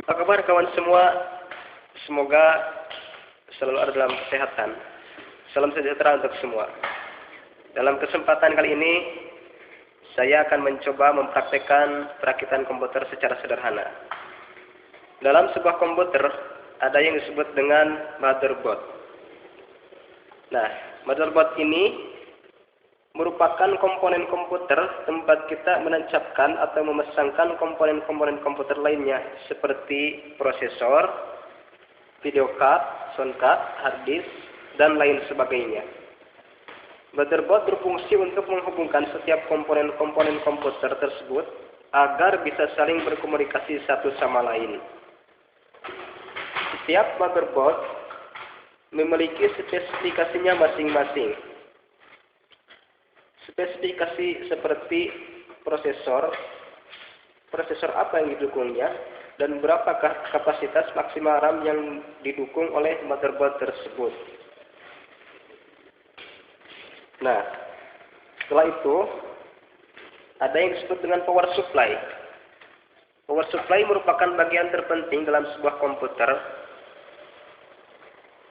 Apa kabar kawan semua? Semoga selalu ada dalam kesehatan. Salam sejahtera untuk semua. Dalam kesempatan kali ini, saya akan mencoba mempraktekkan perakitan komputer secara sederhana. Dalam sebuah komputer, ada yang disebut dengan motherboard. Nah, motherboard ini merupakan komponen komputer tempat kita menancapkan atau memasangkan komponen-komponen komputer lainnya seperti prosesor, video card, sound card, hard disk, dan lain sebagainya. Motherboard berfungsi untuk menghubungkan setiap komponen-komponen komputer tersebut agar bisa saling berkomunikasi satu sama lain. Setiap motherboard memiliki spesifikasinya masing-masing. Spesifikasi seperti prosesor apa yang didukungnya, dan berapakah kapasitas maksimal RAM yang didukung oleh motherboard tersebut. Nah, setelah itu ada yang disebut dengan power supply. Power supply merupakan bagian terpenting dalam sebuah komputer.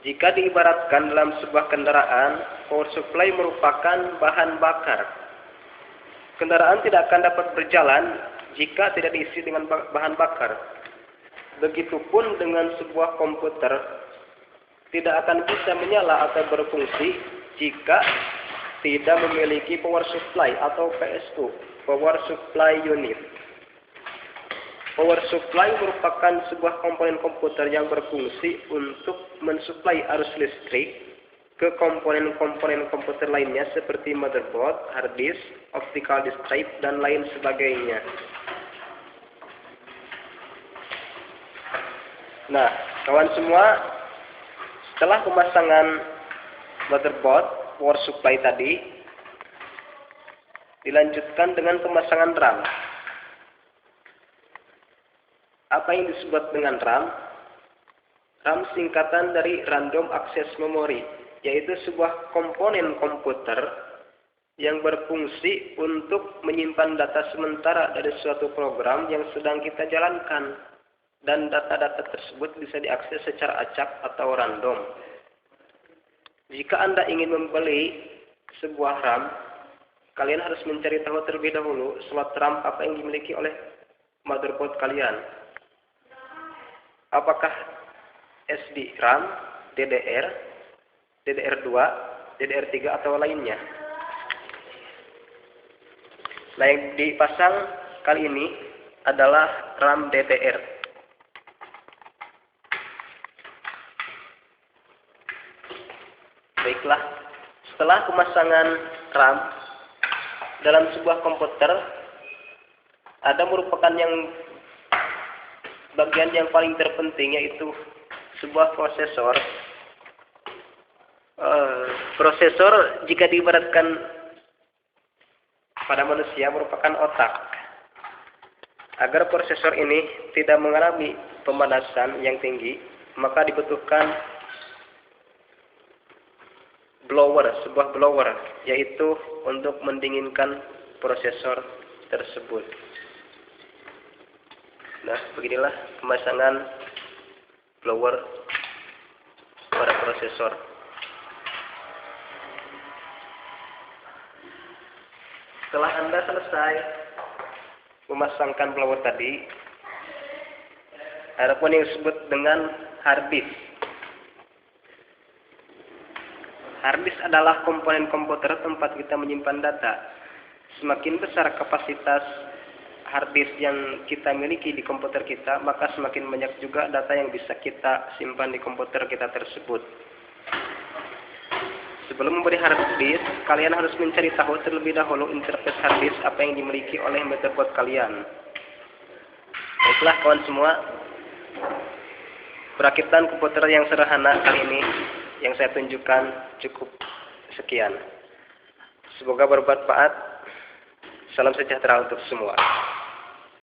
Jika diibaratkan dalam sebuah kendaraan, power supply merupakan bahan bakar. Kendaraan tidak akan dapat berjalan jika tidak diisi dengan bahan bakar. Begitupun dengan sebuah komputer, tidak akan bisa menyala atau berfungsi jika tidak memiliki power supply atau PSU, power supply unit. Power supply merupakan sebuah komponen komputer yang berfungsi untuk mensuplai arus listrik ke komponen-komponen komputer lainnya seperti motherboard, hard disk, optical disk drive, dan lain sebagainya. Nah, kawan semua, setelah pemasangan motherboard, power supply tadi, dilanjutkan dengan pemasangan RAM. Apa yang disebut dengan RAM? RAM singkatan dari Random Access Memory, yaitu sebuah komponen komputer yang berfungsi untuk menyimpan data sementara dari suatu program yang sedang kita jalankan, dan data-data tersebut bisa diakses secara acak atau random. Jika Anda ingin membeli sebuah RAM, kalian harus mencari tahu terlebih dahulu slot RAM apa yang dimiliki oleh motherboard kalian. Apakah SD RAM, DDR, DDR2, DDR3, atau lainnya. Nah, yang dipasang kali ini adalah RAM DDR. Baiklah, setelah pemasangan RAM dalam sebuah komputer, ada merupakan bagian yang paling terpenting, yaitu sebuah prosesor. Prosesor jika diibaratkan pada manusia merupakan otak. Agar prosesor ini tidak mengalami pemanasan yang tinggi, maka dibutuhkan sebuah blower, yaitu untuk mendinginkan prosesor tersebut. Nah, beginilah pemasangan blower pada prosesor. Setelah Anda selesai memasangkan blower tadi, ada pun yang disebut dengan hard disk. Hard disk adalah komponen komputer tempat kita menyimpan data. Semakin besar kapasitas hard disk yang kita miliki di komputer kita, maka semakin banyak juga data yang bisa kita simpan di komputer kita tersebut. Sebelum membeli hard disk, kalian harus mencari tahu terlebih dahulu interface hard disk apa yang dimiliki oleh motherboard kalian. Baiklah kawan semua, perakitan komputer yang sederhana kali ini yang saya tunjukkan cukup sekian. Semoga bermanfaat. Salam sejahtera untuk semua.